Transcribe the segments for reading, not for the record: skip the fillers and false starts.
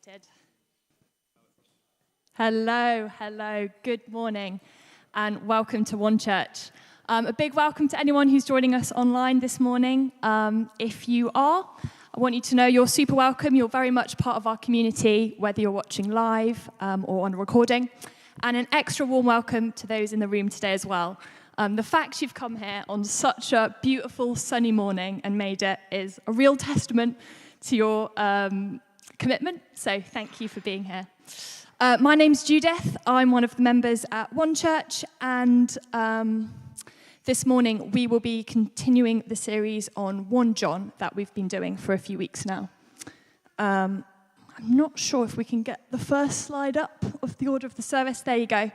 started. Hello, good morning, and welcome to One Church. A big welcome to anyone who's joining us online this morning. If you are, I want you to know you're super welcome. You're very much part of our community, whether you're watching live or on a recording. And an extra warm welcome to those in the room today as well. The fact you've come here on such a beautiful sunny morning and made it is a real testament to your commitment. So thank you for being here. My name's Judith. I'm one of the members at One Church, and this morning we will be continuing the series on 1 John that we've been doing for a few weeks now. I'm not sure if we can get the first slide up of the order of the service. There you go.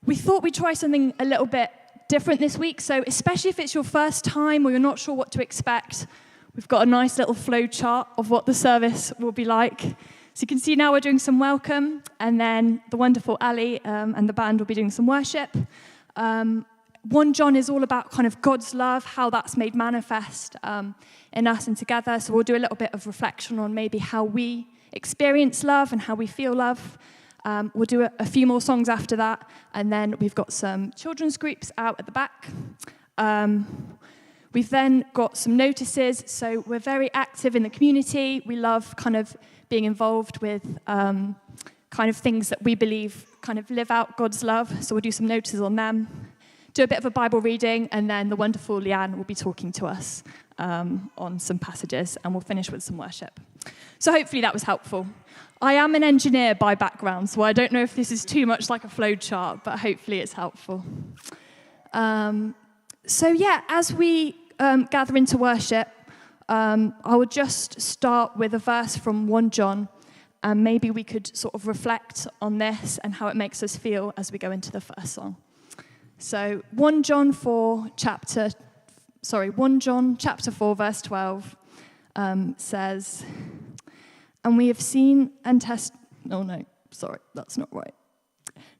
We thought we'd try something a little bit different this week, so especially if it's your first time or you're not sure what to expect, we've got a nice little flow chart of what the service will be like. So you can see now we're doing some welcome, and then the wonderful Ali and the band will be doing some worship. 1 John is all about kind of God's love, how that's made manifest in us and together. So we'll do a little bit of reflection on maybe how we experience love and how we feel love. We'll do a few more songs after that, and then we've got some children's groups out at the back. We've then got some notices, so we're very active in the community. We love kind of being involved with kind of things that we believe kind of live out God's love, so we'll do some notices on them. Do a bit of a Bible reading, and then the wonderful Leanne will be talking to us on some passages, and we'll finish with some worship. So hopefully that was helpful. I am an engineer by background, so I don't know if this is too much like a flow chart, but hopefully it's helpful. As we gather into worship, I will just start with a verse from 1 John, and maybe we could sort of reflect on this and how it makes us feel as we go into the first song. So 1 John chapter 4, verse 12 says, "And we have seen and tested..." Oh no, sorry, that's not right.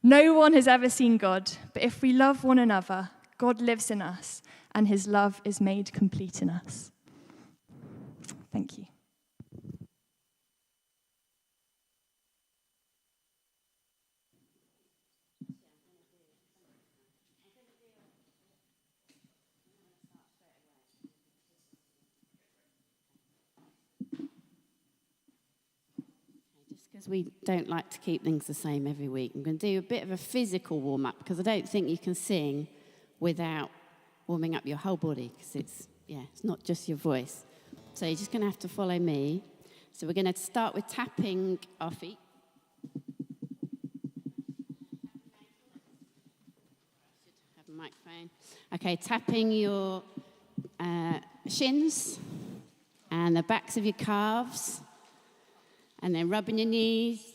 "No one has ever seen God, but if we love one another, God lives in us, and his love is made complete in us." Thank you. Because we don't like to keep things the same every week, I'm going to do a bit of a physical warm-up, because I don't think you can sing without warming up your whole body, because it's not just your voice. So you're just going to have to follow me. So we're going to start with tapping our feet. Should have a microphone. Okay, tapping your shins and the backs of your calves. And then rubbing your knees.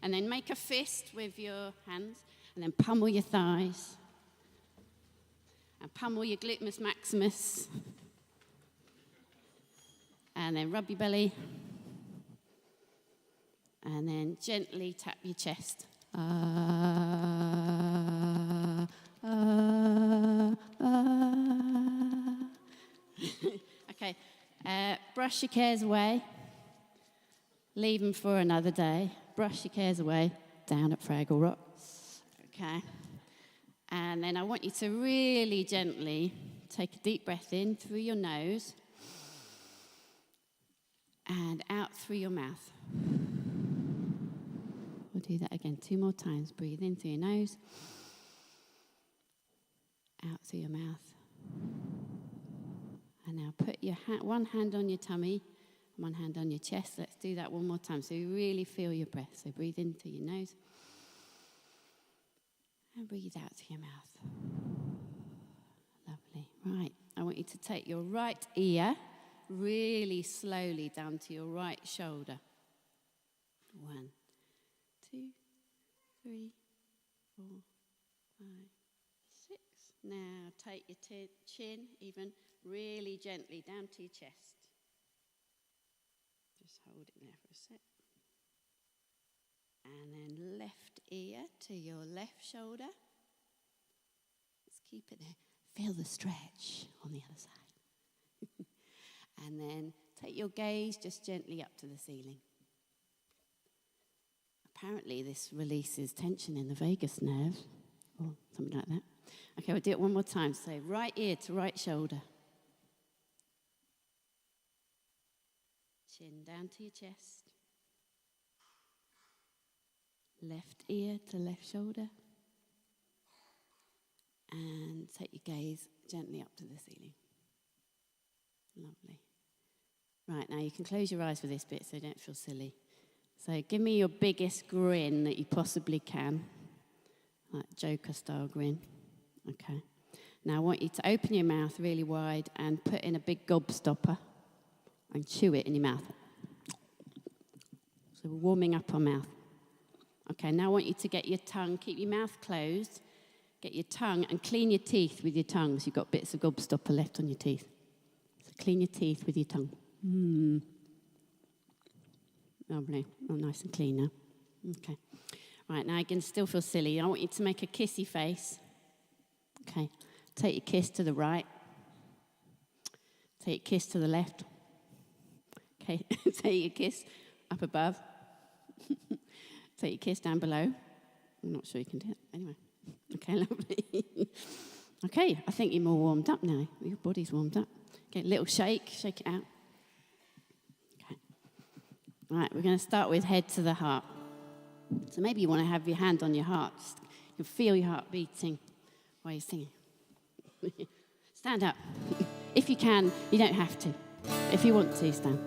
And then make a fist with your hands. And then pummel your thighs. And pummel your gluteus maximus. And then rub your belly. And then gently tap your chest. Okay. Brush your cares away. Leave them for another day. Brush your cares away down at Fraggle Rock. Okay. And then I want you to really gently take a deep breath in through your nose and out through your mouth. We'll do that again 2 more times. Breathe in through your nose, out through your mouth. And now put your one hand on your tummy, one hand on your chest. Let's do that 1 more time so you really feel your breath. So breathe in through your nose and breathe out through your mouth. Lovely. Right. I want you to take your right ear really slowly down to your right shoulder. 1, 2, 3, 4, 5, 6. Now take your chin even really gently down to your chest. Just hold it there for a sec. And then left ear to your left shoulder. Let's keep it there. Feel the stretch on the other side. And then Take your gaze just gently up to the ceiling. Apparently this releases tension in the vagus nerve, or something like that. Okay, we'll do it one more time. So right ear to right shoulder. Chin down to your chest. Left ear to left shoulder. And take your gaze gently up to the ceiling. Lovely. Right, now you can close your eyes for this bit so you don't feel silly. So give me your biggest grin that you possibly can. Like Joker style grin. Okay. Now I want you to open your mouth really wide and put in a big gobstopper and chew it in your mouth. So we're warming up our mouth. Okay, now I want you to get your tongue, keep your mouth closed, get your tongue and clean your teeth with your tongue so you've got bits of gobstopper left on your teeth. So clean your teeth with your tongue. Lovely. Oh, nice and clean now. Okay. Right, now you can still feel silly. I want you to make a kissy face. Okay. Take your kiss to the right. Take your kiss to the left. Okay. Take your kiss up above. Take your kiss down below. I'm not sure you can do it. Anyway. Okay, lovely. Okay, I think you're more warmed up now. Your body's warmed up. Okay, little shake. Shake it out. Right, we're going to start with head to the heart. So maybe you want to have your hand on your heart. Just, you can feel your heart beating while you're singing. Stand up. If you can, you don't have to. If you want to, stand.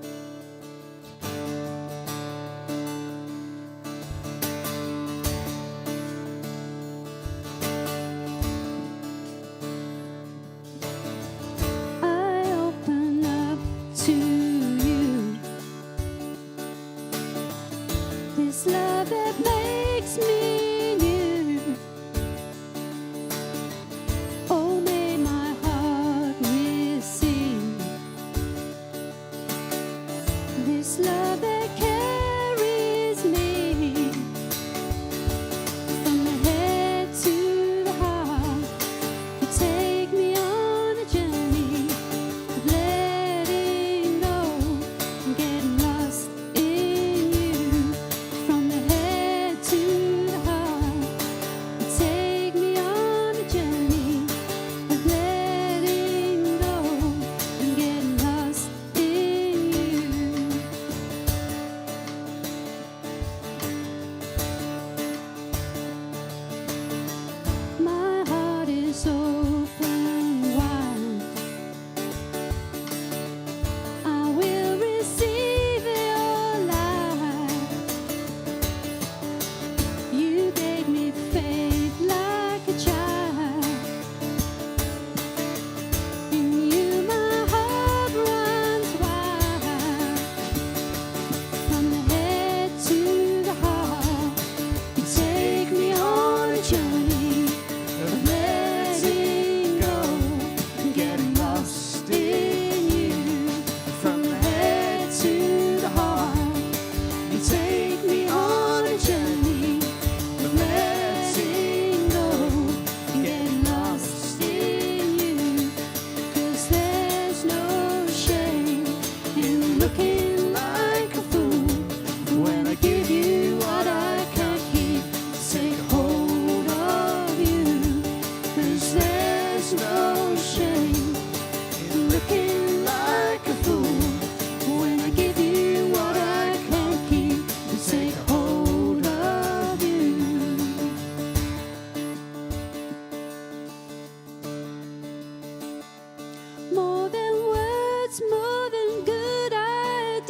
I open up to you. This love that makes me new. Oh, may my heart receive this love that carries me from the head to the heart. You take me on a journey of letting go and getting lost in you. From the head to the heart, you take me on a journey of letting go and getting lost in you. My heart is open wide. I will receive your light. You gave me faith like a child. In you my heart runs wide. From the head to the heart, you take me on a journey of letting go and getting lost in you. From the head to the heart, you take me on a journey of letting go and getting lost in you. 'Cause there's no shame in looking like a fool when I give you what I can't keep. Take hold of you. 'Cause there's no shame in looking like a fool when I give you what I can't keep. Take hold of you. More than words, more than good ideas.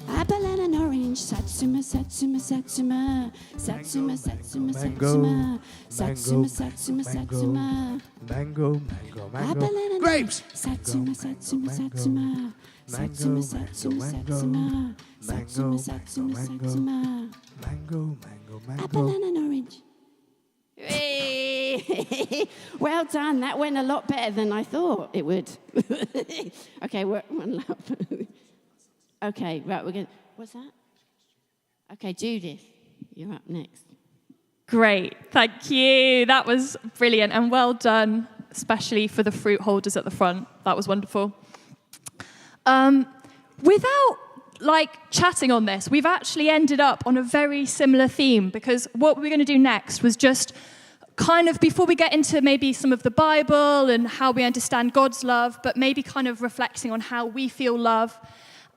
Apple and an orange, Satsuma, Satsuma, Satsuma, Satsuma, Satsuma, Mango, Satsuma, Satsuma, Satsuma, Satsuma. Mango, mango, Apple mango. and an Grapes! Satsuma, Satsuma, Satsuma, Satsuma, Satsuma, Satsuma, Satsuma, Satsuma, Satsuma. Mango, mango, Apple mango. and an orange. Hey! Well done. That went a lot better than I thought it would. Okay, we're one lap. Okay, right, we're going to... What's that? Okay, Judith, you're up next. Great, thank you. That was brilliant and well done, especially for the fruit holders at the front. That was wonderful. Without chatting on this, we've actually ended up on a very similar theme, because what we're going to do next was just kind of, before we get into maybe some of the Bible and how we understand God's love, but maybe kind of reflecting on how we feel love.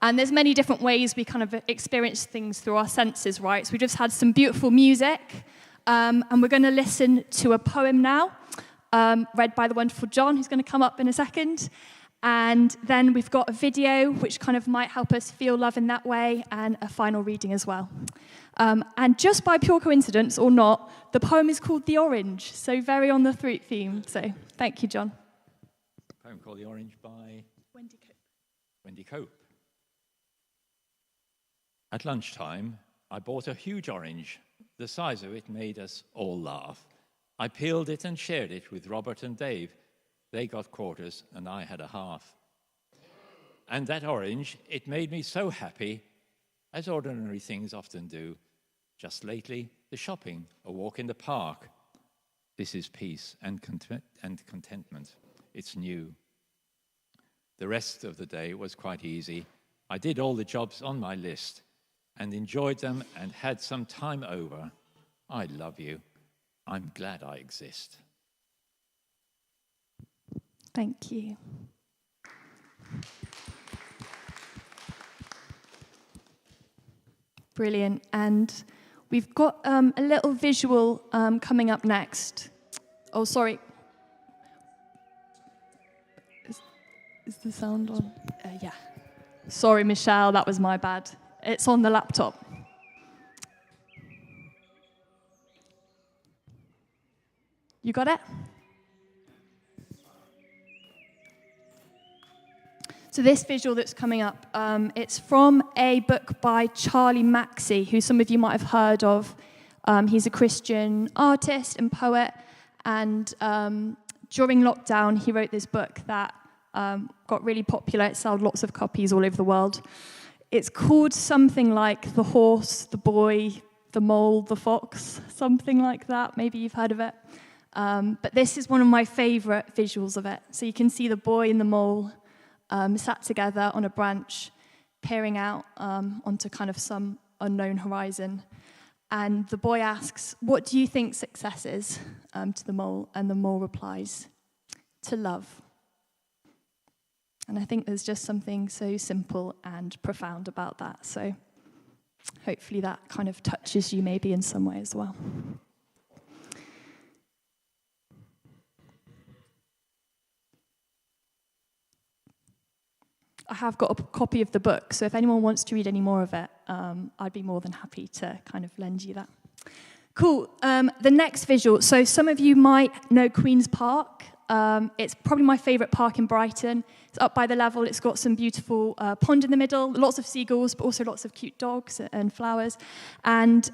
And there's many different ways we kind of experience things through our senses, right? So we just had some beautiful music, and we're going to listen to a poem now, read by the wonderful John, who's going to come up in a second. And then we've got a video, which kind of might help us feel love in that way, and a final reading as well. And just by pure coincidence or not, the poem is called The Orange, so very on the fruit theme. So thank you, John. A poem called The Orange by Wendy Cope. Wendy Cope. At lunchtime, I bought a huge orange. The size of it made us all laugh. I peeled it and shared it with Robert and Dave. They got quarters and I had a half. And that orange, it made me so happy, as ordinary things often do. Just lately, the shopping, a walk in the park. This is peace and contentment. It's new. The rest of the day was quite easy. I did all the jobs on my list and enjoyed them and had some time over. I love you. I'm glad I exist. Thank you. Brilliant. And we've got a little visual coming up next. Oh, sorry. Is the sound on? Yeah. Sorry, Michelle, that was my bad. It's on the laptop. You got it? So this visual that's coming up, it's from a book by Charlie Maxey, who some of you might have heard of. He's a Christian artist and poet, and during lockdown, he wrote this book that got really popular. It sold lots of copies all over the world. It's called something like The Horse, the Boy, the Mole, the Fox, something like that. Maybe you've heard of it. But this is one of my favorite visuals of it. So you can see the boy and the mole sat together on a branch, peering out onto kind of some unknown horizon. And the boy asks, "What do you think success is?" To the mole, and the mole replies, "To love." And I think there's just something so simple and profound about that. So hopefully that kind of touches you maybe in some way as well. I have got a copy of the book, so if anyone wants to read any more of it, I'd be more than happy to kind of lend you that. Cool. The next visual. So some of you might know Queen's Park. It's probably my favourite park in Brighton. It's up by the level. It's got some beautiful pond in the middle, lots of seagulls, but also lots of cute dogs and flowers. And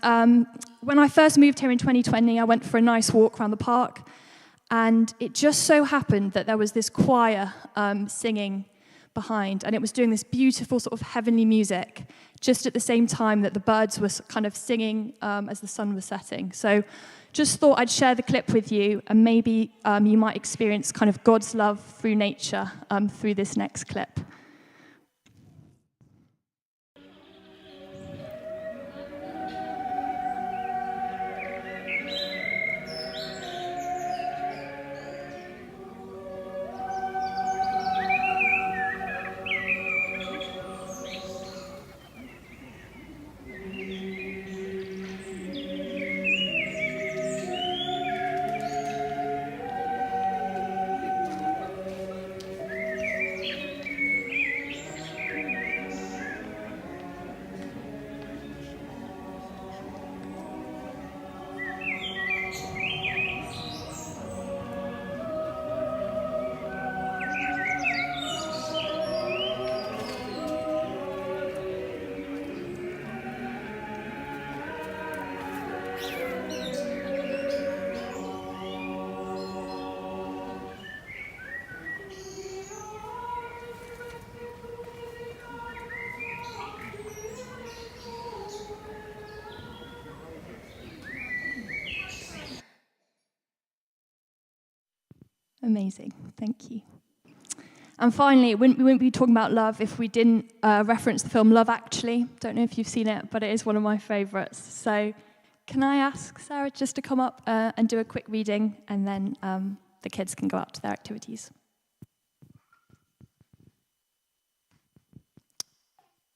when I first moved here in 2020, I went for a nice walk around the park, and it just so happened that there was this choir singing behind, and it was doing this beautiful sort of heavenly music just at the same time that the birds were kind of singing as the sun was setting. So just thought I'd share the clip with you, and maybe you might experience kind of God's love through nature through this next clip. Amazing. Thank you. And finally, we wouldn't be talking about love if we didn't reference the film Love Actually. Don't know if you've seen it, but it is one of my favourites. So can I ask Sarah just to come up and do a quick reading, and then the kids can go out to their activities.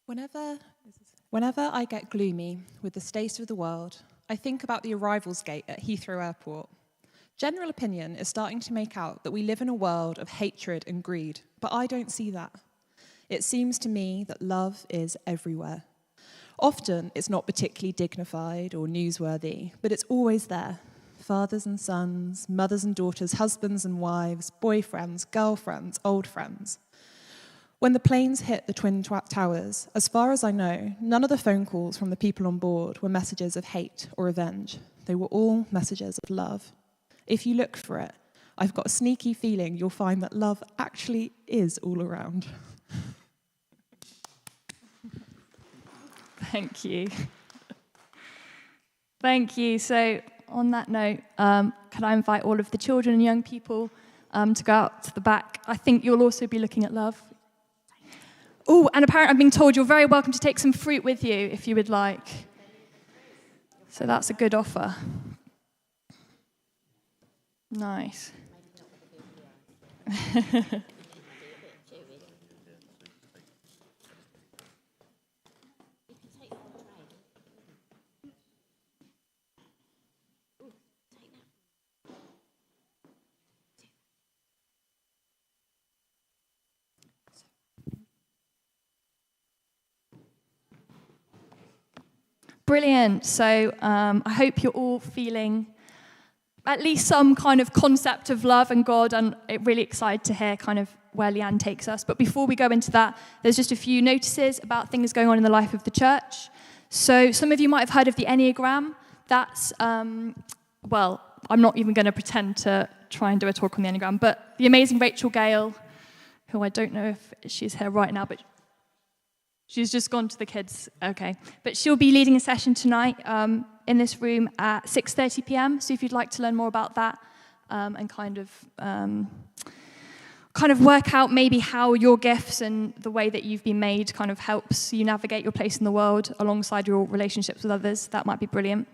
Whenever I get gloomy with the state of the world, I think about the arrivals gate at Heathrow Airport. General opinion is starting to make out that we live in a world of hatred and greed, but I don't see that. It seems to me that love is everywhere. Often it's not particularly dignified or newsworthy, but it's always there. Fathers and sons, mothers and daughters, husbands and wives, boyfriends, girlfriends, old friends. When the planes hit the Twin Towers, as far as I know, none of the phone calls from the people on board were messages of hate or revenge. They were all messages of love. If you look for it, I've got a sneaky feeling you'll find that love actually is all around. Thank you. Thank you. So on that note, can I invite all of the children and young people to go out to the back? I think you'll also be looking at love. Oh, and apparently I've been told you're very welcome to take some fruit with you if you would like. So that's a good offer. Nice. Brilliant. So I hope you're all feeling at least some kind of concept of love and God, and really excited to hear kind of where Leanne takes us. But before we go into that, there's just a few notices about things going on in the life of the church. So some of you might have heard of the Enneagram. That's, well, I'm not even going to pretend to try and do a talk on the Enneagram, but the amazing Rachel Gale, who I don't know if she's here right now, but she's just gone to the kids. Okay. But she'll be leading a session tonight in this room at 6:30 p.m. So if you'd like to learn more about that and kind of work out maybe how your gifts and the way that you've been made kind of helps you navigate your place in the world alongside your relationships with others, that might be brilliant.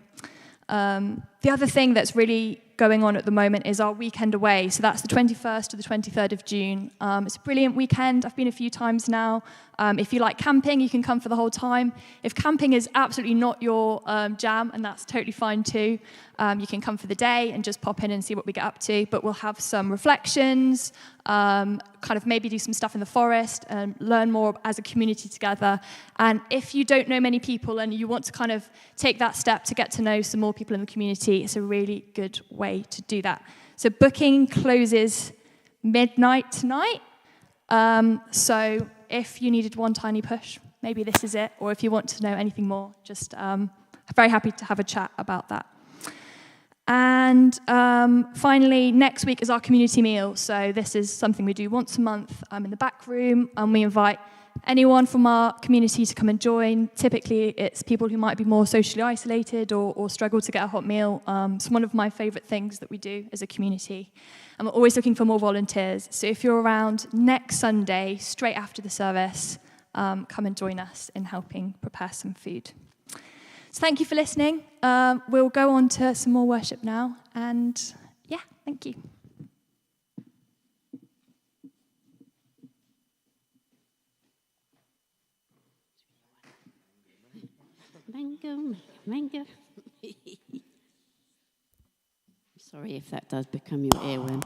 The other thing that's really going on at the moment is our weekend away. So that's the 21st to the 23rd of June. It's a brilliant weekend. I've been a few times now. If you like camping, you can come for the whole time. If camping is absolutely not your jam, and that's totally fine too, you can come for the day and just pop in and see what we get up to. But we'll have some reflections, kind of maybe do some stuff in the forest, and learn more as a community together. And if you don't know many people and you want to kind of take that step to get to know some more people in the community, it's a really good way to do that. So booking closes midnight tonight. So if you needed one tiny push, maybe this is it. Or if you want to know anything more, just very happy to have a chat about that. And finally, next week is our community meal. So this is something we do once a month in the back room, and we invite anyone from our community to come and join. Typically, it's people who might be more socially isolated or struggle to get a hot meal. It's one of my favourite things that we do as a community. And we're always looking for more volunteers. So if you're around next Sunday, straight after the service, come and join us in helping prepare some food. So thank you for listening. We'll go on to some more worship now. And yeah, thank you. Mango, mango. Sorry if that does become your earworm.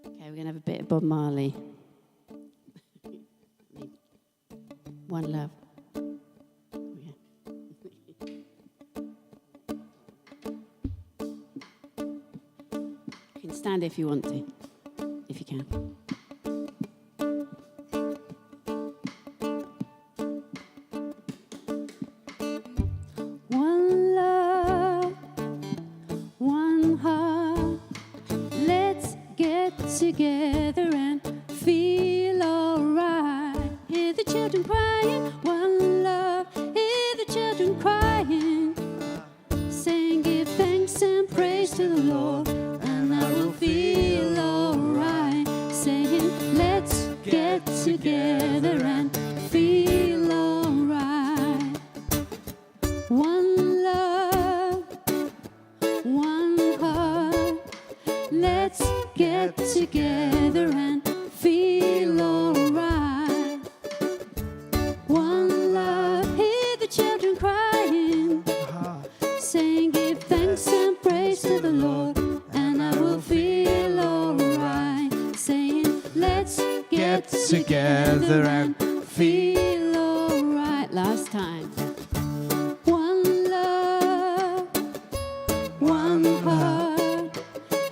Okay, we're going to have a bit of Bob Marley. One Love. You can stand if you want to, if you can. One love, one heart. Let's get together and feel alright. One love, one heart.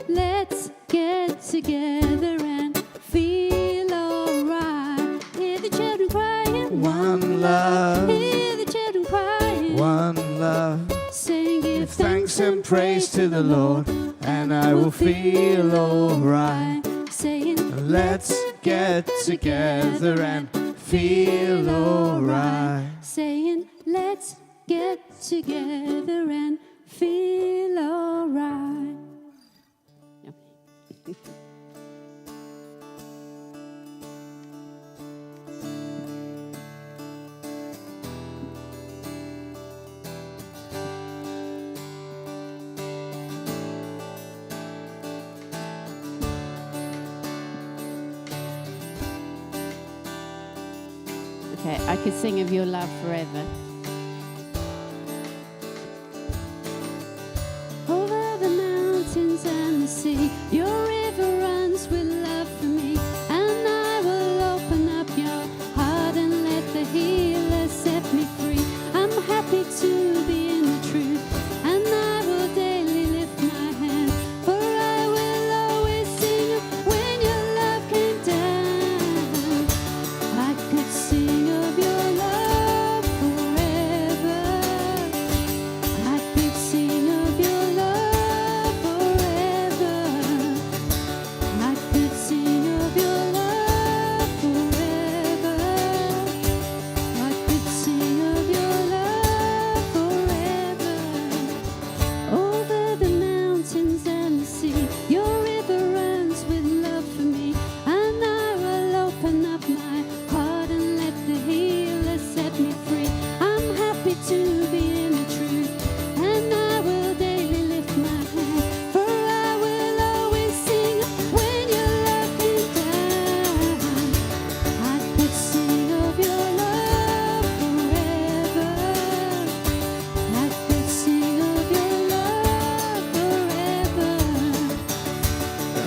Let's get together and feel alright. Hear the children crying. One love, Hear the children crying. one love. Sing, give Thanks and praise to the Lord, and I will feel alright. Saying, Let's get together and feel alright. saying, let's get together and feel alright. Okay, I could sing of your love forever. Over the mountains and the sea, your river runs with love for me. And I will open up your heart and let the healer set me free. I'm happy to be in the truth, and I will daily lift my hand. For I will always sing when your love came down. I could sing of your love forever. I could sing of your love forever. I could sing of your love forever. I could sing of your love forever. Over the mountains and the sea, your river runs with love for me. And I will open up my heart and let the healer set me free. I'm happy to be in the truth, and I will daily lift my hand. For I will always sing when your love came down. I could sing of your love forever. I could sing of your love forever.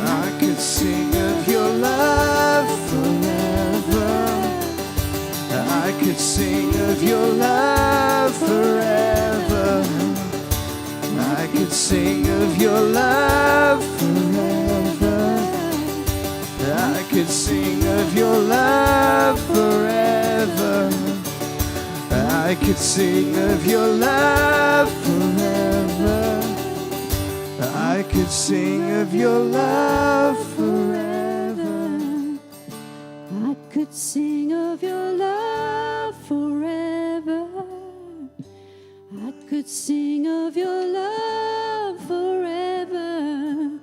I could sing of your love forever. I could sing of your love forever. I could sing of your love forever. I could sing of your love forever. I could sing of your love forever. I could sing of your love forever. I could sing of your love forever. I could sing of your love forever.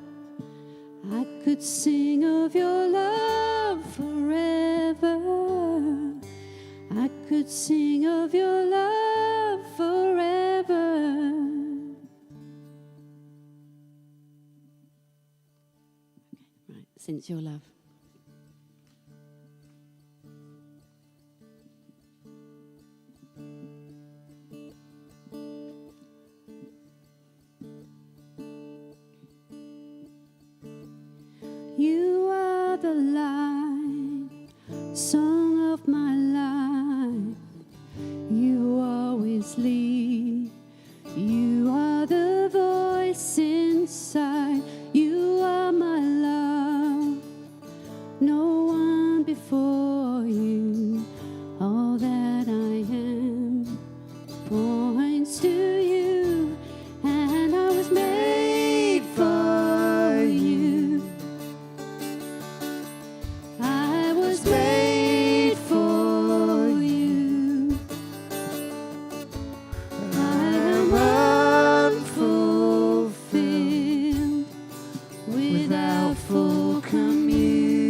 I could sing of your love forever. I could sing of your love forever. Right, since your love. You are the light, song of my life. You always lead. You are the voice inside. You are my love. No one before you. All that I am points to you, and I was made for you. I was made for you. I am unfulfilled without full communion.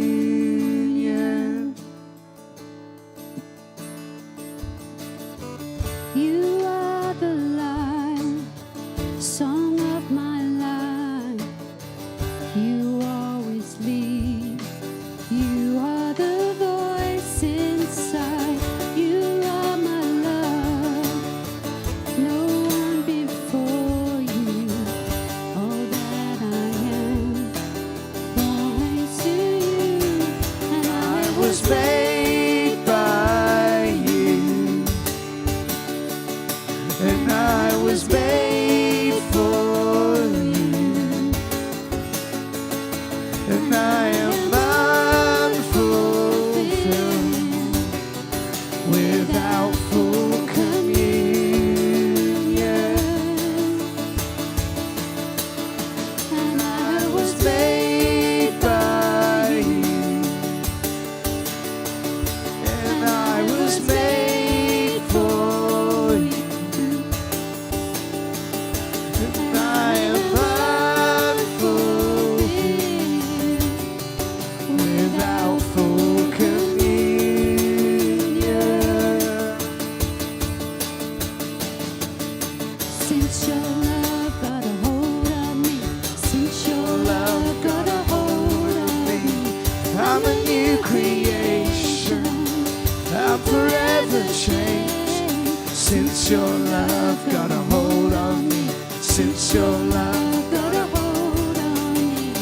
You are the light, song of my life. You always lead. You are the voice inside. You are my love. No one before you. All that I am points to you, and I was made by you. and I was made for you, and I am unfulfilled without full communion. And I was Made by you, and I was made for you, and I am unfulfilled without full communion. Since your love got a hold of me, since your love got a hold of me, I'm a new creation, I'm forever changed. Since your love got a hold of me, since your love got a hold of me.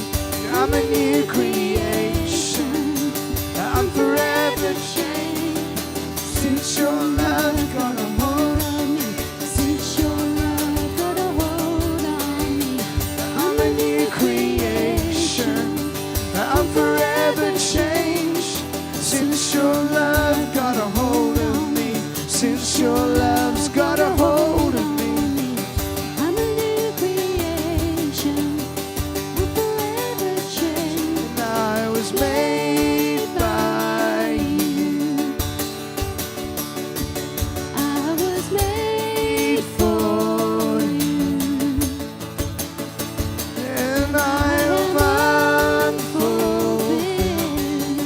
I'm a new creation, I'm forever changed. Since your love got a hold of me, Since your love got a hold on me, I'm a new creation, I'm forever changed. Since your love got a hold of me, since your love's got a hold of me, I'm a new creation. I'm forever changed. and I was made by you. I was made For you, and I am unfulfilled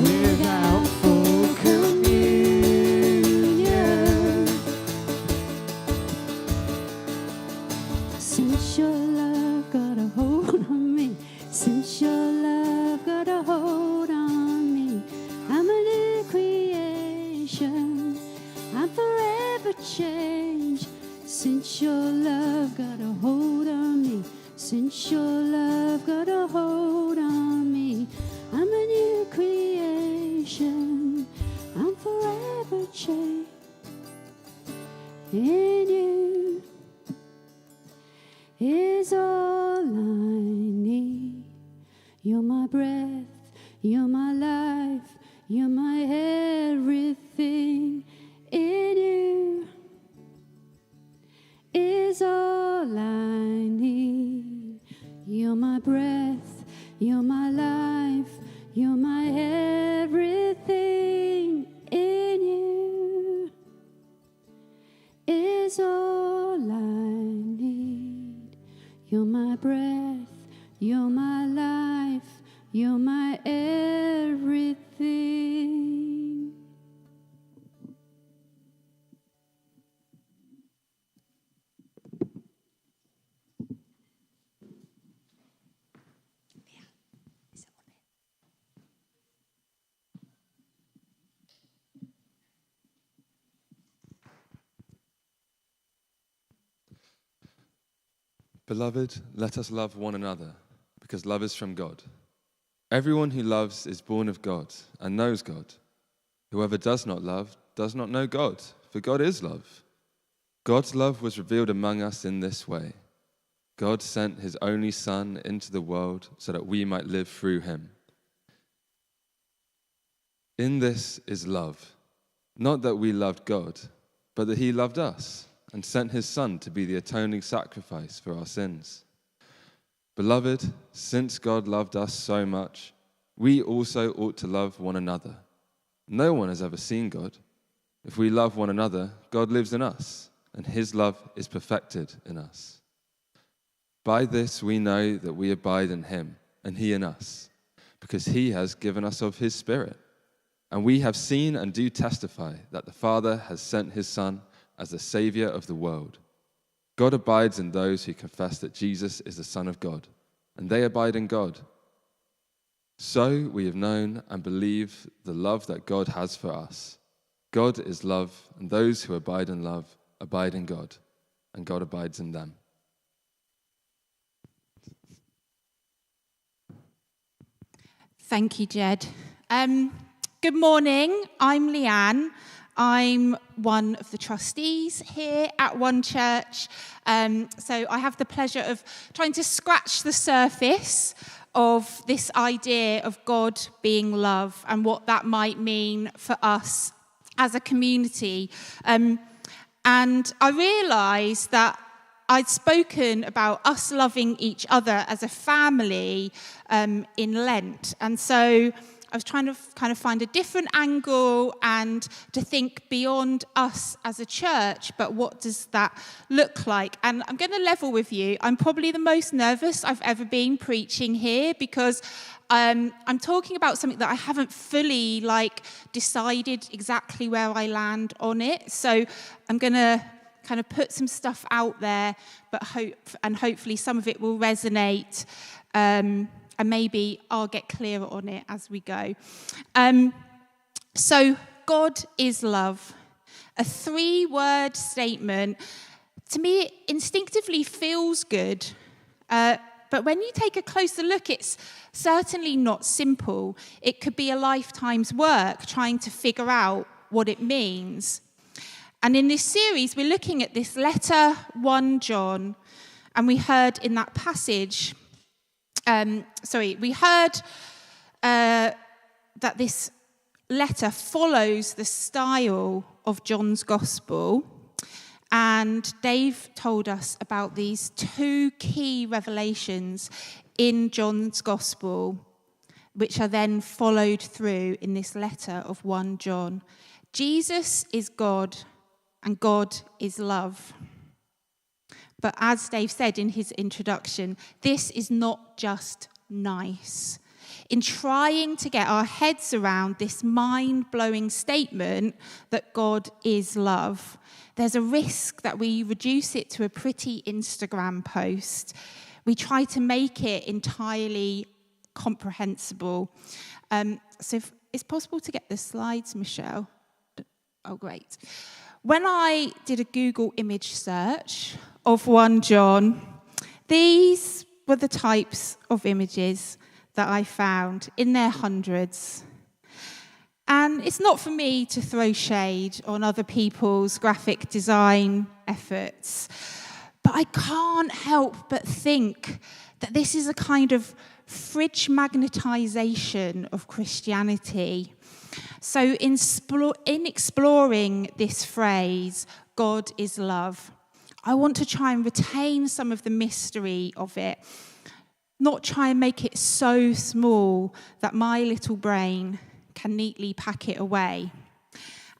without full communion. Since your love got a hold on me, since your love got a hold on me, I'm a new creation. I'm forever changed. Since your love got a hold on me, since your love got a hold on me, I'm a new creation. I'm forever changed in you. Is all I need. You're my breath, you're my life, you're my everything. In you is all I need. You're my breath, you're my life, you're my everything. In you is all I need. You're my breath, you're my life, you're my everything. Beloved, let us love one another, because love is from God. Everyone who loves is born of God and knows God. Whoever does not love does not know God, for God is love. God's love was revealed among us in this way. God sent his only Son into the world so that we might live through him. In this is love, not that we loved God, but that he loved us and sent his Son to be the atoning sacrifice for our sins. Beloved, since God loved us so much, we also ought to love one another. No one has ever seen God. If we love one another, God lives in us, and his love is perfected in us. By this we know that we abide in him, and he in us, because he has given us of his Spirit. And we have seen and do testify that the Father has sent his Son as the Savior of the world. God abides in those who confess that Jesus is the Son of God, and they abide in God. So we have known and believe the love that God has for us. God is love, and those who abide in love abide in God, and God abides in them. Thank you, Jed. Good morning. I'm Leanne. I'm one of the trustees here at One Church. So I have the pleasure of trying to scratch the surface of this idea of God being love and what that might mean for us as a community. And I realised that I'd spoken about us loving each other as a family in Lent. And so I was trying to kind of find a different angle and to think beyond us as a church, but what does that look like? And I'm going to level with you. I'm probably the most nervous I've ever been preaching here because I'm talking about something that I haven't fully decided exactly where I land on it. So I'm going to kind of put some stuff out there, but hopefully some of it will resonate. And maybe I'll get clearer on it as we go. So, God is love. A 3-word statement. To me, it instinctively feels good. But when you take a closer look, it's certainly not simple. It could be a lifetime's work trying to figure out what it means. And in this series, we're looking at this letter, 1 John. And we heard in that passage... we heard that this letter follows the style of John's Gospel, and Dave told us about these 2 key revelations in John's Gospel, which are then followed through in this letter of 1 John. Jesus is God, and God is love. But as Dave said in his introduction, this is not just nice. In trying to get our heads around this mind-blowing statement that God is love, there's a risk that we reduce it to a pretty Instagram post. We try to make it entirely comprehensible. So if it's possible to get the slides, Michelle. Oh, great. When I did a Google image search of 1 John, these were the types of images that I found in their hundreds. And it's not for me to throw shade on other people's graphic design efforts, but I can't help but think that this is a kind of fridge magnetization of Christianity. So in exploring this phrase, God is love, I want to try and retain some of the mystery of it, not try and make it so small that my little brain can neatly pack it away.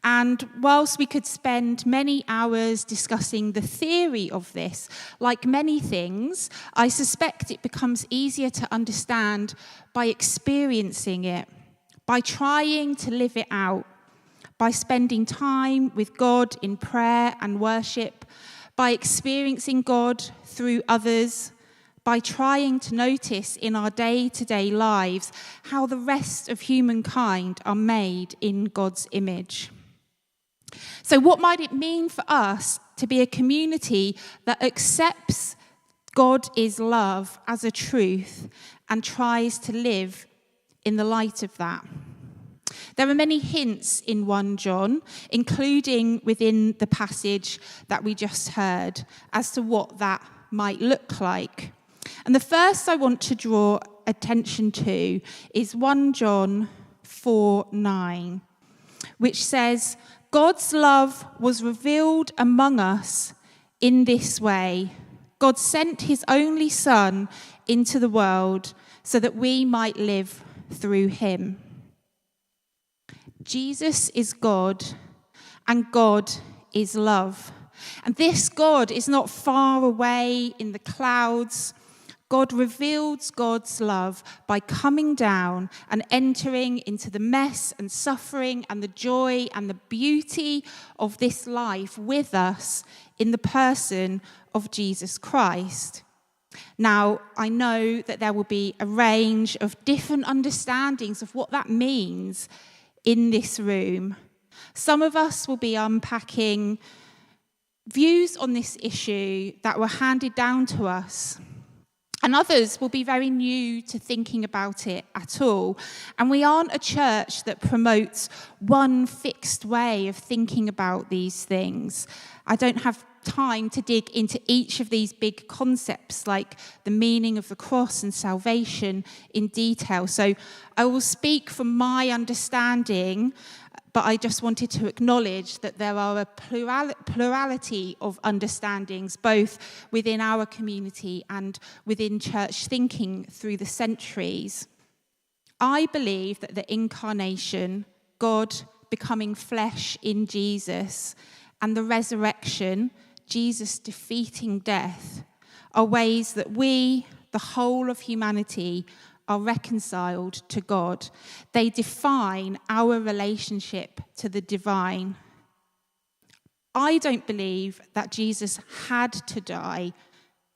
And whilst we could spend many hours discussing the theory of this, like many things, I suspect it becomes easier to understand by experiencing it, by trying to live it out, by spending time with God in prayer and worship, by experiencing God through others, by trying to notice in our day-to-day lives how the rest of humankind are made in God's image. So what might it mean for us to be a community that accepts God is love as a truth and tries to live in the light of that? There are many hints in 1 John, including within the passage that we just heard, as to what that might look like. And the first I want to draw attention to is 1 John 4:9, which says, God's love was revealed among us in this way. God sent his only Son into the world so that we might live through him. Jesus is God, and God is love. And this God is not far away in the clouds. God revealed God's love by coming down and entering into the mess and suffering and the joy and the beauty of this life with us in the person of Jesus Christ. Now, I know that there will be a range of different understandings of what that means in this room. Some of us will be unpacking views on this issue that were handed down to us And others will be very new to thinking about it at all. And we aren't a church that promotes one fixed way of thinking about these things. I don't have time to dig into each of these big concepts like the meaning of the cross and salvation in detail. So I will speak from my understanding, but I just wanted to acknowledge that there are a plurality of understandings, both within our community and within church thinking through the centuries. I believe that the incarnation, God becoming flesh in Jesus, and the resurrection, Jesus defeating death, are ways that we, the whole of humanity, are reconciled to God. They define our relationship to the divine. I don't believe that Jesus had to die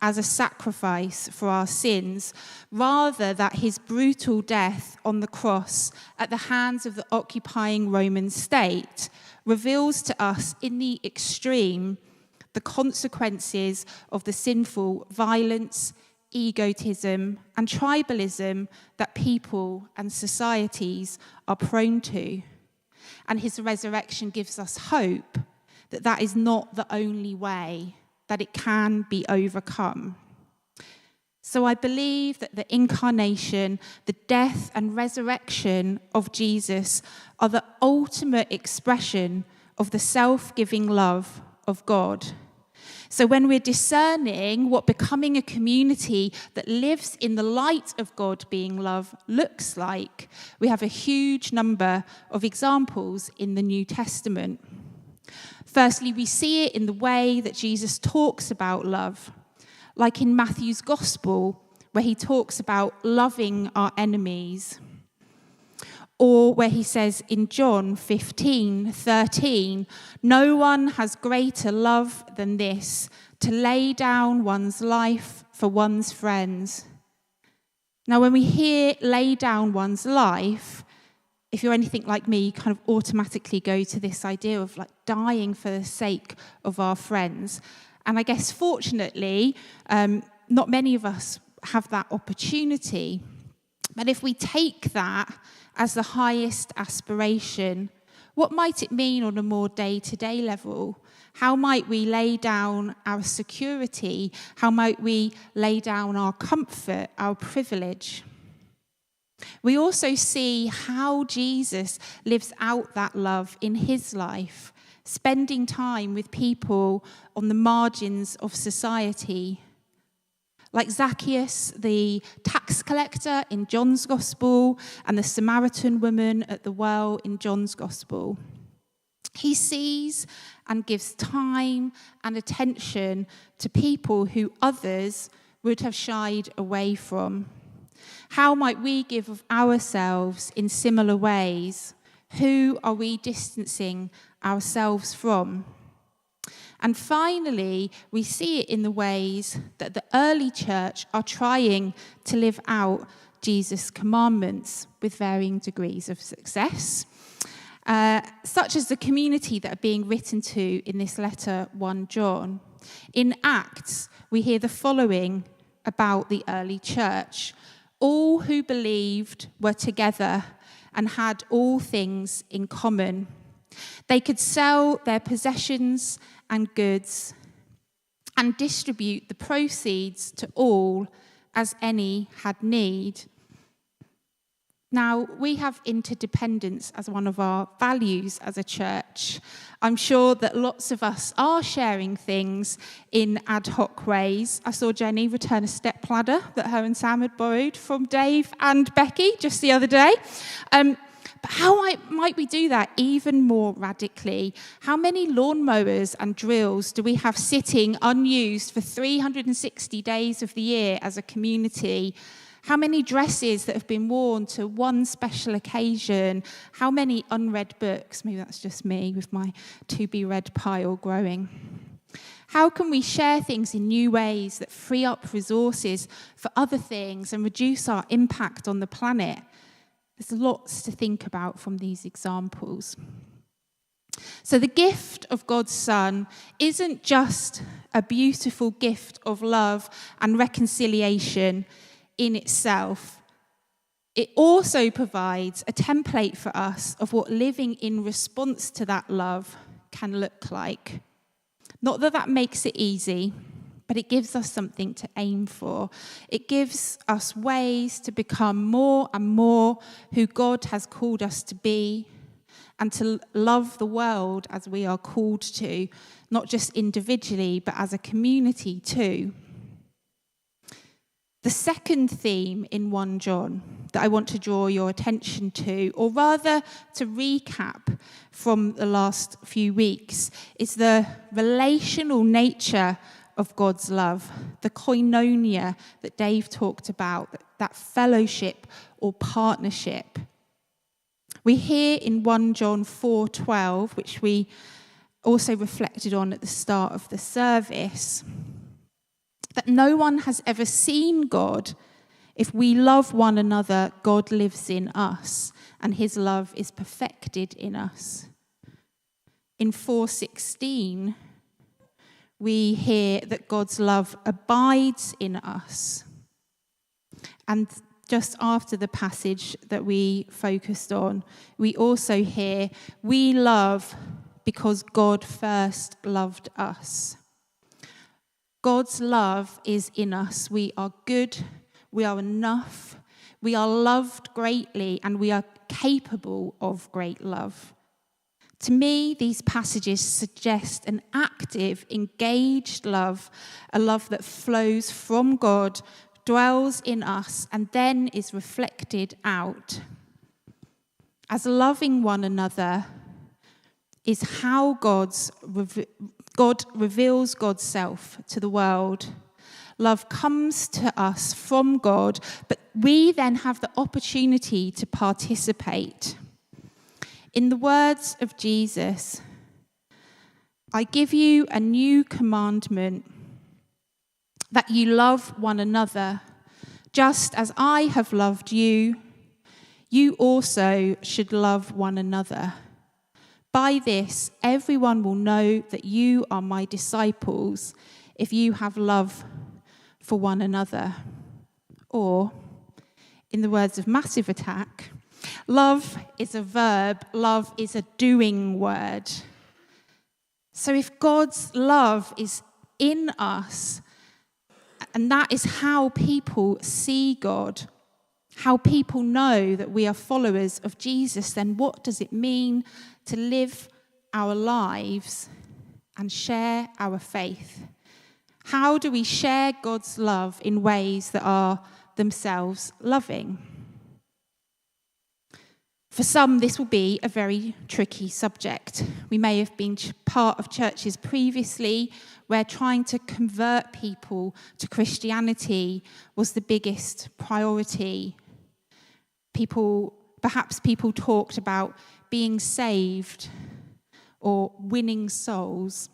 as a sacrifice for our sins, rather that his brutal death on the cross at the hands of the occupying Roman state reveals to us in the extreme the consequences of the sinful violence, egotism, and tribalism that people and societies are prone to. And his resurrection gives us hope that that is not the only way, that it can be overcome. So I believe that the incarnation, the death and resurrection of Jesus are the ultimate expression of the self-giving love of God. So when we're discerning what becoming a community that lives in the light of God being love looks like, we have a huge number of examples in the New Testament. Firstly, we see it in the way that Jesus talks about love, like in Matthew's Gospel, where he talks about loving our enemies. Or where he says in John 15:13, no one has greater love than this, to lay down one's life for one's friends. Now, when we hear lay down one's life, if you're anything like me, you kind of automatically go to this idea of like dying for the sake of our friends. And I guess, fortunately, not many of us have that opportunity. But if we take that as the highest aspiration, what might it mean on a more day-to-day level? How might we lay down our security? How might we lay down our comfort, our privilege? We also see how Jesus lives out that love in his life, spending time with people on the margins of society. Like Zacchaeus, the tax collector in John's Gospel, and the Samaritan woman at the well in John's Gospel. He sees and gives time and attention to people who others would have shied away from. How might we give of ourselves in similar ways? Who are we distancing ourselves from? And finally, we see it in the ways that the early church are trying to live out Jesus' commandments with varying degrees of success, such as the community that are being written to in this letter, 1 John. In Acts, we hear the following about the early church. All who believed were together and had all things in common. They could sell their possessions and goods and distribute the proceeds to all as any had need. Now, we have interdependence as one of our values as a church. I'm sure that lots of us are sharing things in ad hoc ways. I saw Jenny return a stepladder that her and Sam had borrowed from Dave and Becky just the other day. But how might we do that even more radically? How many lawnmowers and drills do we have sitting unused for 360 days of the year as a community? How many dresses that have been worn to one special occasion? How many unread books? Maybe that's just me with my to-be-read pile growing. How can we share things in new ways that free up resources for other things and reduce our impact on the planet? There's lots to think about from these examples. So the gift of God's Son isn't just a beautiful gift of love and reconciliation in itself, it also provides a template for us of what living in response to that love can look like. Not that that makes it easy, but it gives us something to aim for. It gives us ways to become more and more who God has called us to be, and to love the world as we are called to, not just individually, but as a community too. The second theme in 1 John that I want to draw your attention to, or rather to recap from the last few weeks, is the relational nature of God's love, the koinonia that Dave talked about, that fellowship or partnership. We hear in 1 John 4:12, which we also reflected on at the start of the service, that no one has ever seen God. If we love one another, God lives in us, and his love is perfected in us. In 4:16, we hear that God's love abides in us. And just after the passage that we focused on, we also hear, we love because God first loved us. God's love is in us. We are good, we are enough, we are loved greatly, and we are capable of great love. To me, these passages suggest an active, engaged love, a love that flows from God, dwells in us, and then is reflected out. As loving one another is how God reveals God's self to the world. Love comes to us from God, but we then have the opportunity to participate. In the words of Jesus, I give you a new commandment, that you love one another. Just as I have loved you, you also should love one another. By this, everyone will know that you are my disciples, if you have love for one another. Or, in the words of Massive Attack, love is a verb, love is a doing word. So if God's love is in us, and that is how people see God, how people know that we are followers of Jesus, then what does it mean to live our lives and share our faith? How do we share God's love in ways that are themselves loving? For some, this will be a very tricky subject. We may have been part of churches previously where trying to convert people to Christianity was the biggest priority. Perhaps people talked about being saved or winning souls.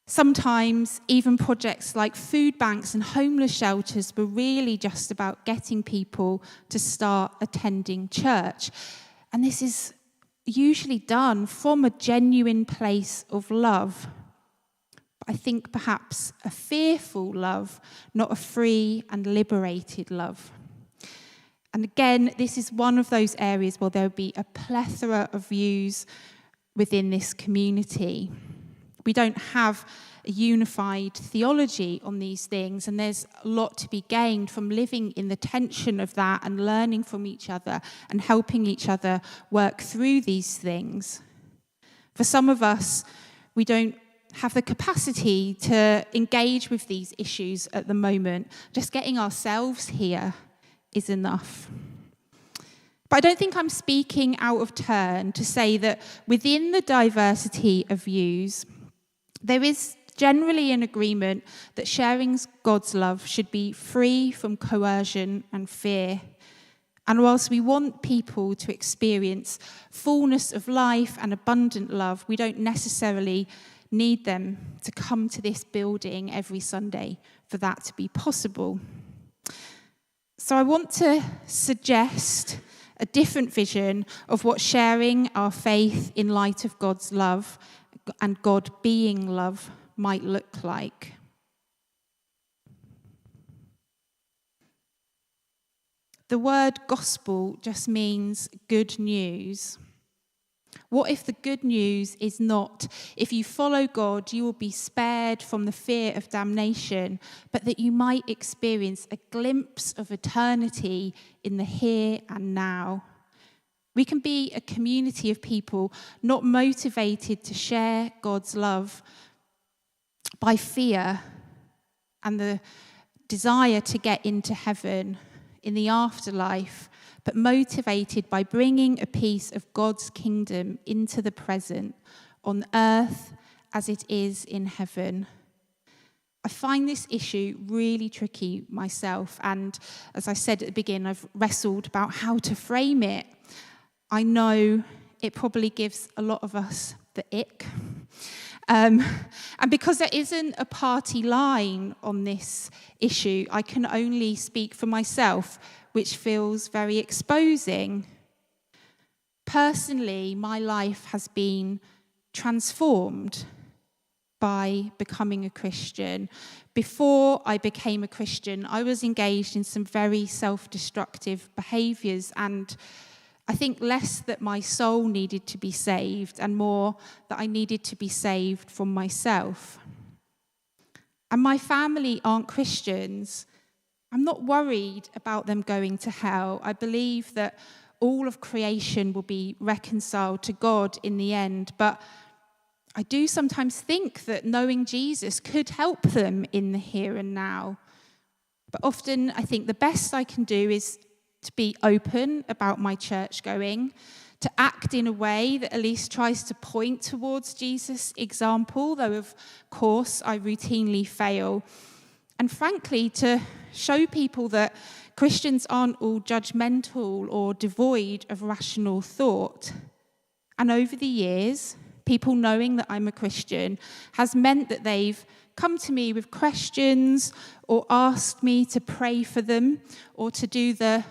Sometimes even projects like food banks and homeless shelters were really just about getting people to start attending church. And this is usually done from a genuine place of love. But I think perhaps a fearful love, not a free and liberated love. And again, this is one of those areas where there will be a plethora of views within this community. We don't have a unified theology on these things, and there's a lot to be gained from living in the tension of that and learning from each other and helping each other work through these things. For some of us, we don't have the capacity to engage with these issues at the moment. Just getting ourselves here is enough. But I don't think I'm speaking out of turn to say that within the diversity of views, there is generally an agreement that sharing God's love should be free from coercion and fear. And whilst we want people to experience fullness of life and abundant love, we don't necessarily need them to come to this building every Sunday for that to be possible. So I want to suggest a different vision of what sharing our faith in light of God's love and God being love might look like. The word gospel just means good news. What if the good news is not, if you follow God, you will be spared from the fear of damnation, but that you might experience a glimpse of eternity in the here and now? We can be a community of people not motivated to share God's love by fear and the desire to get into heaven in the afterlife, but motivated by bringing a piece of God's kingdom into the present, on earth as it is in heaven. I find this issue really tricky myself, and as I said at the beginning, I've wrestled about how to frame it. I know it probably gives a lot of us the ick. And because there isn't a party line on this issue, I can only speak for myself, which feels very exposing. Personally, my life has been transformed by becoming a Christian. Before I became a Christian, I was engaged in some very self-destructive behaviours, and I think less that my soul needed to be saved and more that I needed to be saved from myself. And my family aren't Christians. I'm not worried about them going to hell. I believe that all of creation will be reconciled to God in the end, but I do sometimes think that knowing Jesus could help them in the here and now. But often I think the best I can do is to be open about my church going, to act in a way that at least tries to point towards Jesus' example, though of course I routinely fail. And frankly, to show people that Christians aren't all judgmental or devoid of rational thought. And over the years, people knowing that I'm a Christian has meant that they've come to me with questions or asked me to pray for them or to do the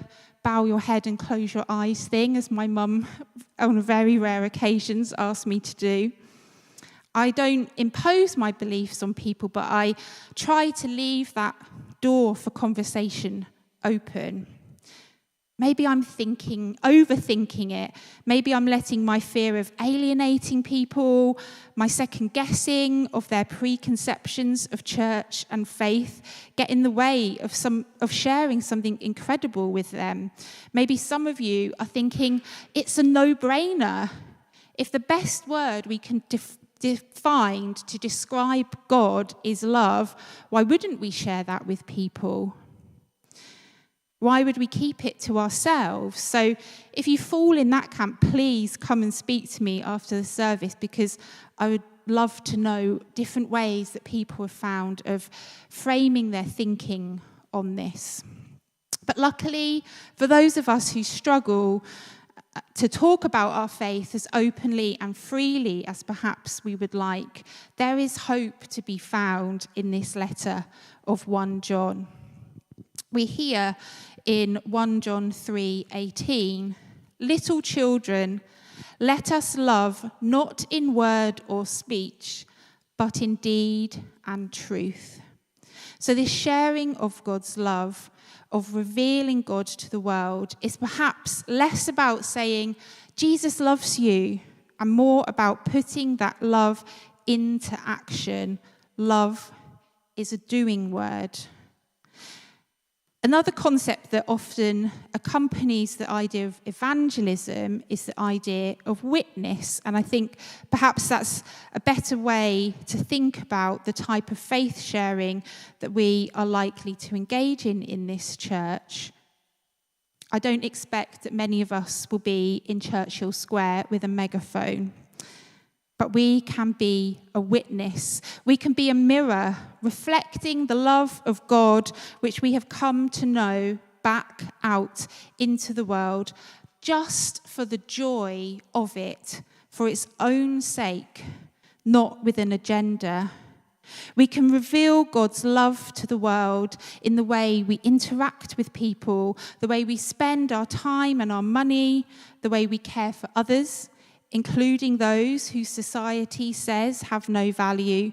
bow your head and close your eyes thing, as my mum on very rare occasions asked me to do. I don't impose my beliefs on people, but I try to leave that door for conversation open. Maybe I'm overthinking it. Maybe I'm letting my fear of alienating people, my second guessing of their preconceptions of church and faith get in the way of sharing something incredible with them. Maybe some of you are thinking it's a no-brainer. If the best word we can define to describe God is love, why wouldn't we share that with people? Why would we keep it to ourselves? So if you fall in that camp, please come and speak to me after the service, because I would love to know different ways that people have found of framing their thinking on this. But luckily, for those of us who struggle to talk about our faith as openly and freely as perhaps we would like, there is hope to be found in this letter of 1 John. We hear in 1 John 3:18, "Little children, let us love not in word or speech, but in deed and truth." So this sharing of God's love, of revealing God to the world, is perhaps less about saying, Jesus loves you, and more about putting that love into action. Love is a doing word. Another concept that often accompanies the idea of evangelism is the idea of witness. And I think perhaps that's a better way to think about the type of faith sharing that we are likely to engage in this church. I don't expect that many of us will be in Churchill Square with a megaphone. But we can be a witness. We can be a mirror reflecting the love of God, which we have come to know, back out into the world, just for the joy of it, for its own sake, not with an agenda. We can reveal God's love to the world in the way we interact with people, the way we spend our time and our money, the way we care for others, including those who society says have no value,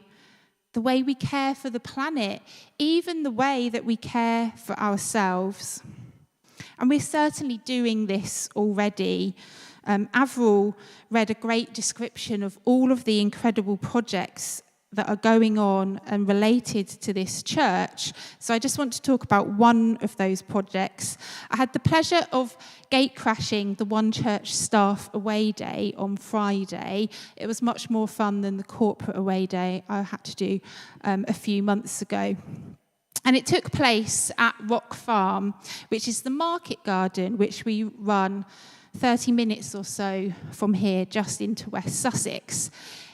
the way we care for the planet, even the way that we care for ourselves. And we're certainly doing this already. Avril read a great description of all of the incredible projects that are going on and related to this church. So I just want to talk about one of those projects. I had the pleasure of gate crashing the One Church staff away day on Friday. It was much more fun than the corporate away day I had to do a few months ago. And it took place at Rock Farm, which is the market garden which we run 30 minutes or so from here, just into West Sussex.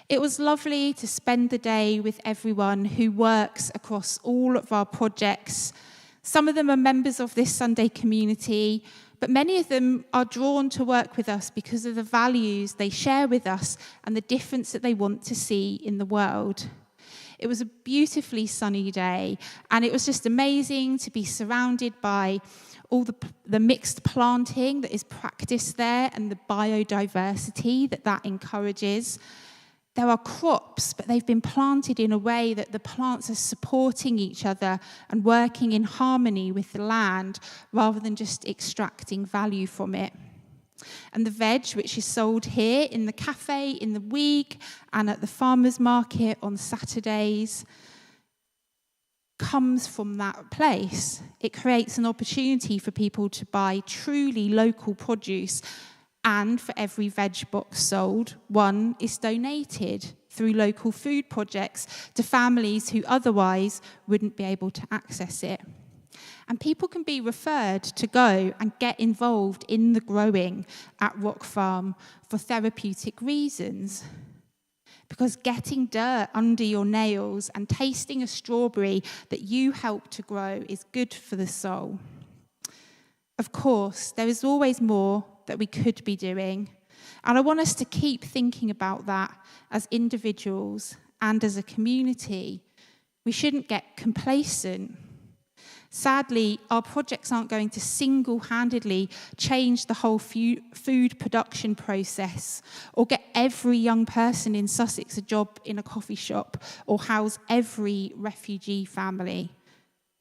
It was lovely to spend the day with everyone who works across all of our projects. Some of them are members of this Sunday community, but many of them are drawn to work with us because of the values they share with us and the difference that they want to see in the world. It was a beautifully sunny day, and it was just amazing to be surrounded by all the mixed planting that is practiced there and the biodiversity that encourages. There are crops, but they've been planted in a way that the plants are supporting each other and working in harmony with the land rather than just extracting value from it. And the veg, which is sold here in the cafe in the week and at the farmers market on Saturdays, comes from that place. It creates an opportunity for people to buy truly local produce. And for every veg box sold, one is donated through local food projects to families who otherwise wouldn't be able to access it. And people can be referred to go and get involved in the growing at Rock Farm for therapeutic reasons. Because getting dirt under your nails and tasting a strawberry that you helped to grow is good for the soul. Of course, there is always more that we could be doing. And I want us to keep thinking about that as individuals and as a community. We shouldn't get complacent. Sadly, our projects aren't going to single-handedly change the whole food production process or get every young person in Sussex a job in a coffee shop or house every refugee family.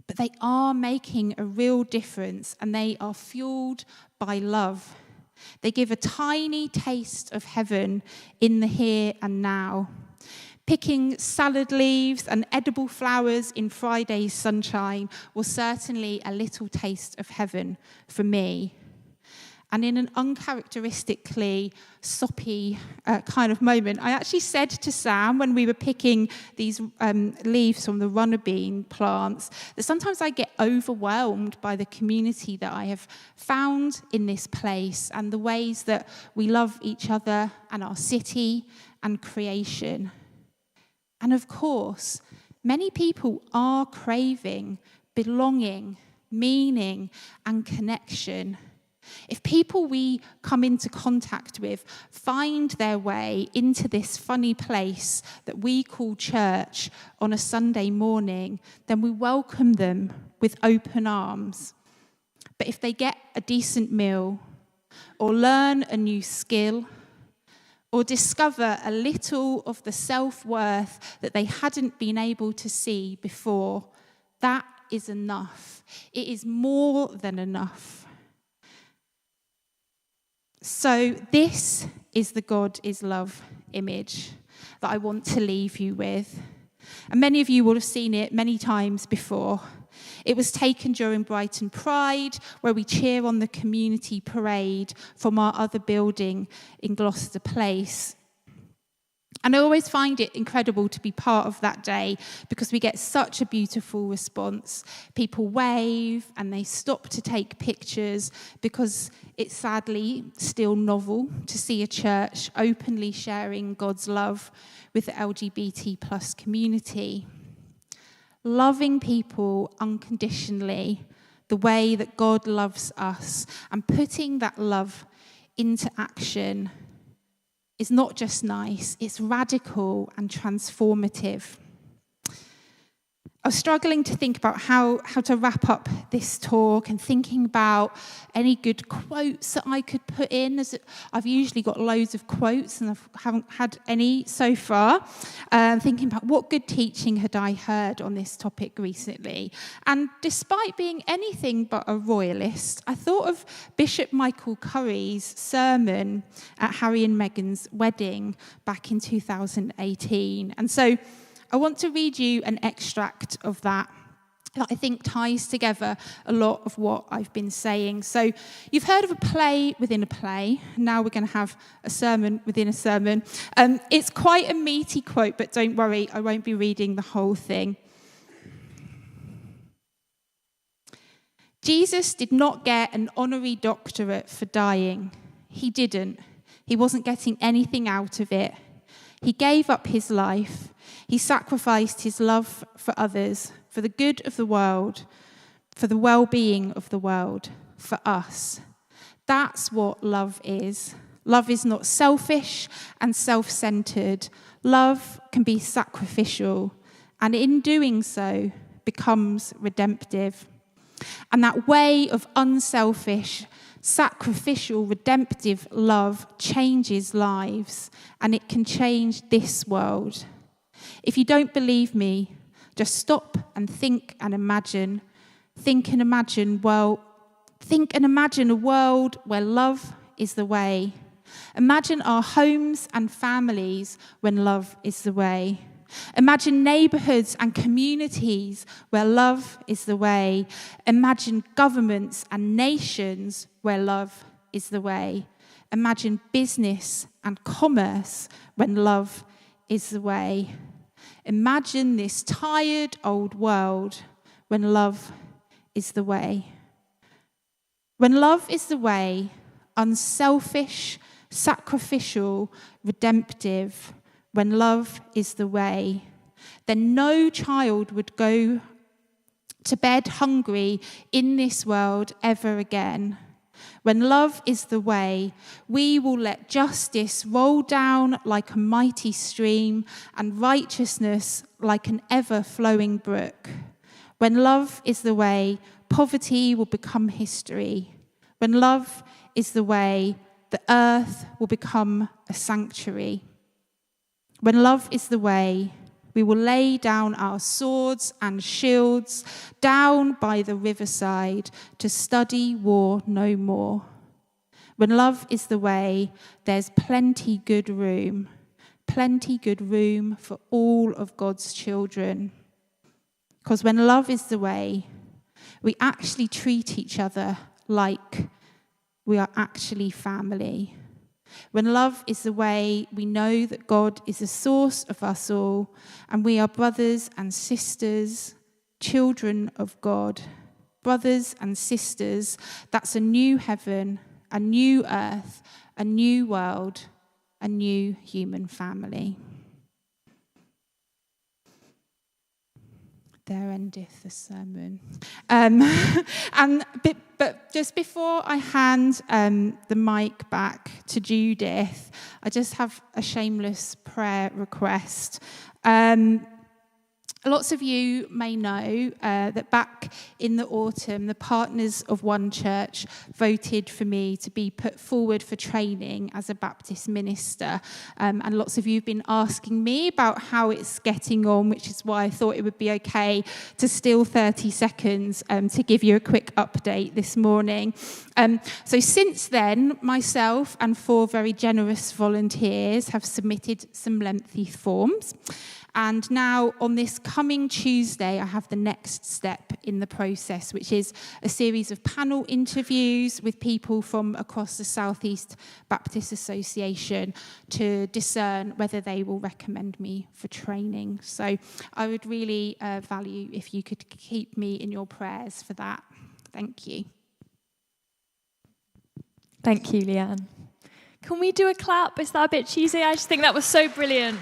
But they are making a real difference, and they are fueled by love. They give a tiny taste of heaven in the here and now. Picking salad leaves and edible flowers in Friday's sunshine was certainly a little taste of heaven for me. And in an uncharacteristically soppy kind of moment, I actually said to Sam when we were picking these leaves from the runner bean plants that sometimes I get overwhelmed by the community that I have found in this place and the ways that we love each other and our city and creation. And of course, many people are craving belonging, meaning, and connection. If people we come into contact with find their way into this funny place that we call church on a Sunday morning, then we welcome them with open arms. But if they get a decent meal, or learn a new skill, or discover a little of the self-worth that they hadn't been able to see before, that is enough. It is more than enough. So this is the God is love image that I want to leave you with. And many of you will have seen it many times before. It was taken during Brighton Pride, where we cheer on the community parade from our other building in Gloucester Place. And I always find it incredible to be part of that day because we get such a beautiful response. People wave and they stop to take pictures because it's sadly still novel to see a church openly sharing God's love with the LGBT plus community. Loving people unconditionally, the way that God loves us, and putting that love into action is not just nice, it's radical and transformative. I was struggling to think about how to wrap up this talk and thinking about any good quotes that I could put in. As I've usually got loads of quotes and I haven't had any so far. Thinking about what good teaching had I heard on this topic recently. And despite being anything but a royalist, I thought of Bishop Michael Curry's sermon at Harry and Meghan's wedding back in 2018. And so I want to read you an extract of that I think ties together a lot of what I've been saying. So you've heard of a play within a play. Now we're going to have a sermon within a sermon. It's quite a meaty quote, but don't worry, I won't be reading the whole thing. Jesus did not get an honorary doctorate for dying. He didn't. He wasn't getting anything out of it. He gave up his life. He sacrificed his love for others, for the good of the world, for the well-being of the world, for us. That's what love is. Love is not selfish and self-centered. Love can be sacrificial, and in doing so, becomes redemptive. And that way of unselfish, sacrificial, redemptive love changes lives, and it can change this world. If you don't believe me, just stop and think and imagine. Think and imagine a world where love is the way. Imagine our homes and families when love is the way. Imagine neighbourhoods and communities where love is the way. Imagine governments and nations where love is the way. Imagine business and commerce when love is the way. Imagine this tired old world when love is the way. When love is the way, unselfish, sacrificial, redemptive, when love is the way, then no child would go to bed hungry in this world ever again. When love is the way, we will let justice roll down like a mighty stream and righteousness like an ever-flowing brook. When love is the way, poverty will become history. When love is the way, the earth will become a sanctuary. When love is the way, we will lay down our swords and shields down by the riverside to study war no more. When love is the way, there's plenty good room for all of God's children. Because when love is the way, we actually treat each other like we are actually family. When love is the way, we know that God is the source of us all, and we are brothers and sisters, children of God. Brothers and sisters, that's a new heaven, a new earth, a new world, a new human family. There endeth the sermon. But just before I hand the mic back to Judith, I just have a shameless prayer request. Lots of you may know that back in the autumn, the partners of One Church voted for me to be put forward for training as a Baptist minister. And lots of you have been asking me about how it's getting on, which is why I thought it would be okay to steal 30 seconds to give you a quick update this morning. So since then, myself and 4 very generous volunteers have submitted some lengthy forms. And now, on this coming Tuesday, I have the next step in the process, which is a series of panel interviews with people from across the South East Baptist Association to discern whether they will recommend me for training. So I would really value if you could keep me in your prayers for that. Thank you. Thank you, Leanne. Can we do a clap? Is that a bit cheesy? I just think that was so brilliant.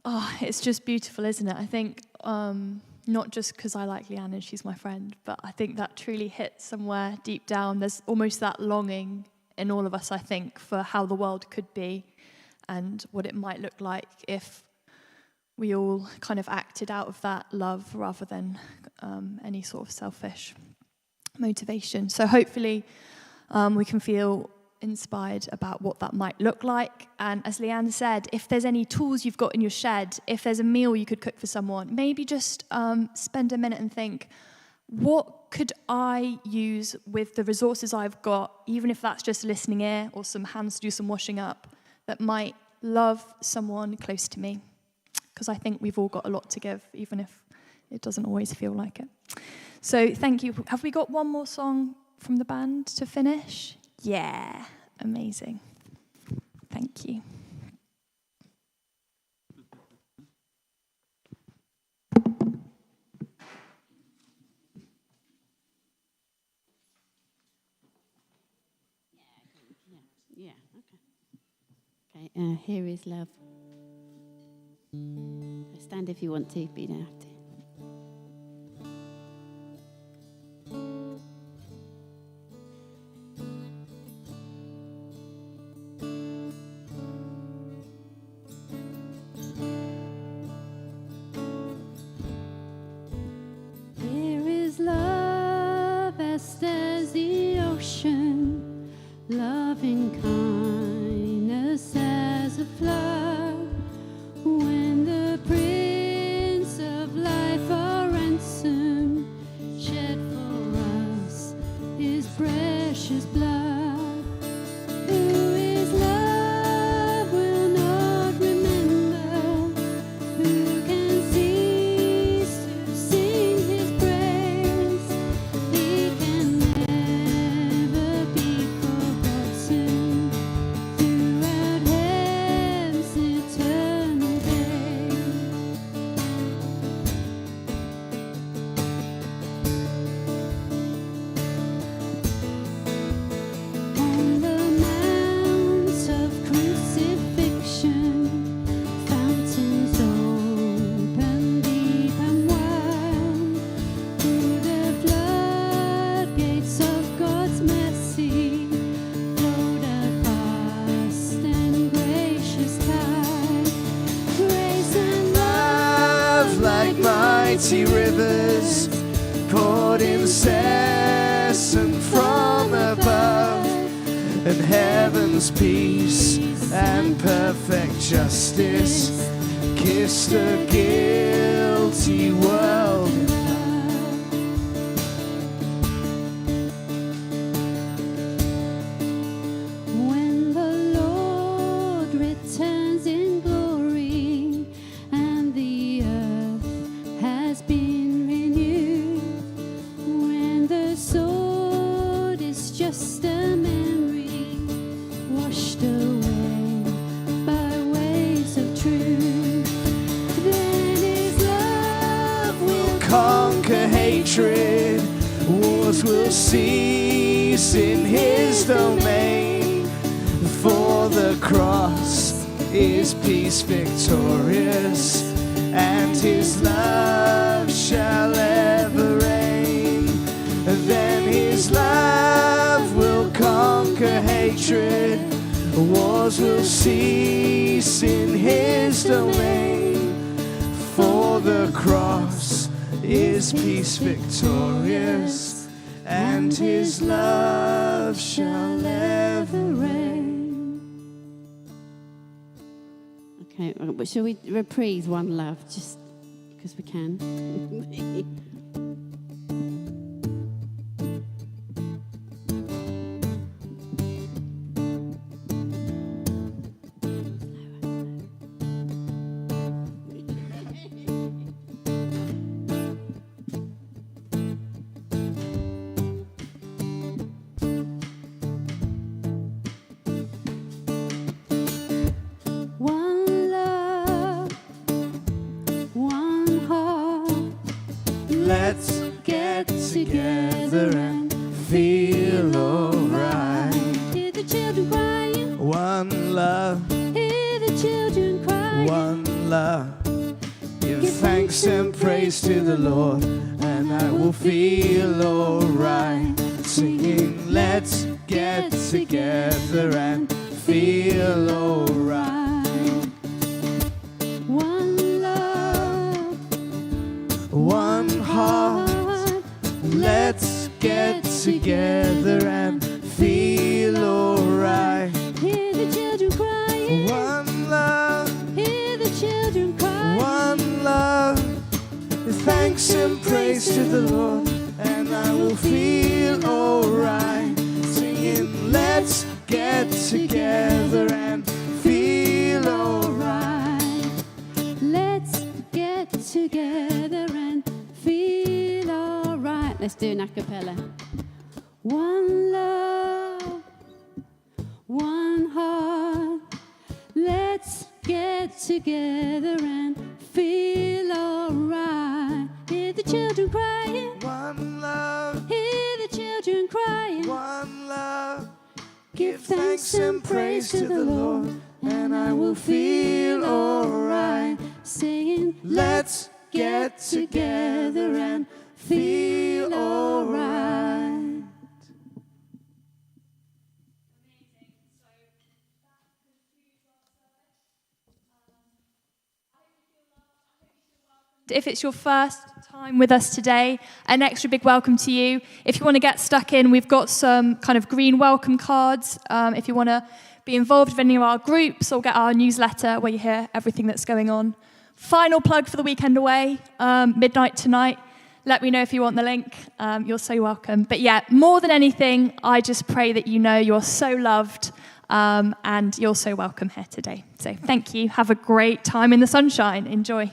Oh, it's just beautiful, isn't it? I think not just because I like Leanne and she's my friend, but I think that truly hits somewhere deep down. There's almost that longing in all of us, I think, for how the world could be. and what it might look like if we all kind of acted out of that love rather than any sort of selfish motivation. So hopefully we can feel inspired about what that might look like. And as Leanne said, if there's any tools you've got in your shed, if there's a meal you could cook for someone, maybe just spend a minute and think, what could I use with the resources I've got, even if that's just a listening ear or some hands to do some washing up, that might love someone close to me? Because I think we've all got a lot to give, even if it doesn't always feel like it. So thank you. Have we got one more song from the band to finish? Yeah, amazing. Thank you. Yeah, okay. Okay, here is love. Stand if you want to, but you don't have to. Here is love vast as the ocean, loving kindness as a flood. When the Prince of Life, our ransom, shed for us his precious blood. Who is love will not remember, who can cease to sing his praise. He can never be forgotten throughout heaven's eternal day. On the mount of crucifixion, fountains open deep and wide. Through the floodgates of God's mercy flowed a vast and gracious tide. Grace and Love like mighty rivers poured incessant from above, and heaven's peace and perfect justice kissed a guilty world. when the Lord returns in glory and the earth has been renewed, when the sword is just a memory washed away by waves of truth, then his love will Conquer hatred, wars will cease in his domain. For the cross is peace victorious, and his love shall ever reign. Then his love will conquer hatred, wars will cease in his domain. For the cross is peace victorious, and his love shall ever reign. Okay, but shall we reprise One Love, just because we can? one love, one heart. Let's get together and feel alright. Hear the children crying, One love, hear the children crying. one love. Give thanks and praise to the Lord, and I will feel alright. Singing, let's get together and feel alright. thanks and praise to the Lord, and I will feel alright. Singing, let's get together and feel alright. Let's get together and feel alright. Let's do an a cappella. One love, one heart. Let's get together and feel alright. Hear the children crying. One love, Hear the children crying. one love. Give thanks and praise to the Lord, and I will feel alright. Saying, Let's get together and feel alright. If it's your first time with us today, an extra big welcome to you. If you want to get stuck in, we've got some kind of green welcome cards. If you want to be involved with any of our groups or get our newsletter where you hear everything that's going on. Final plug for the weekend away, midnight tonight. Let me know if you want the link. You're so welcome. But yeah, more than anything, I just pray that you know you're so loved and you're so welcome here today. So thank you. Have a great time in the sunshine. Enjoy.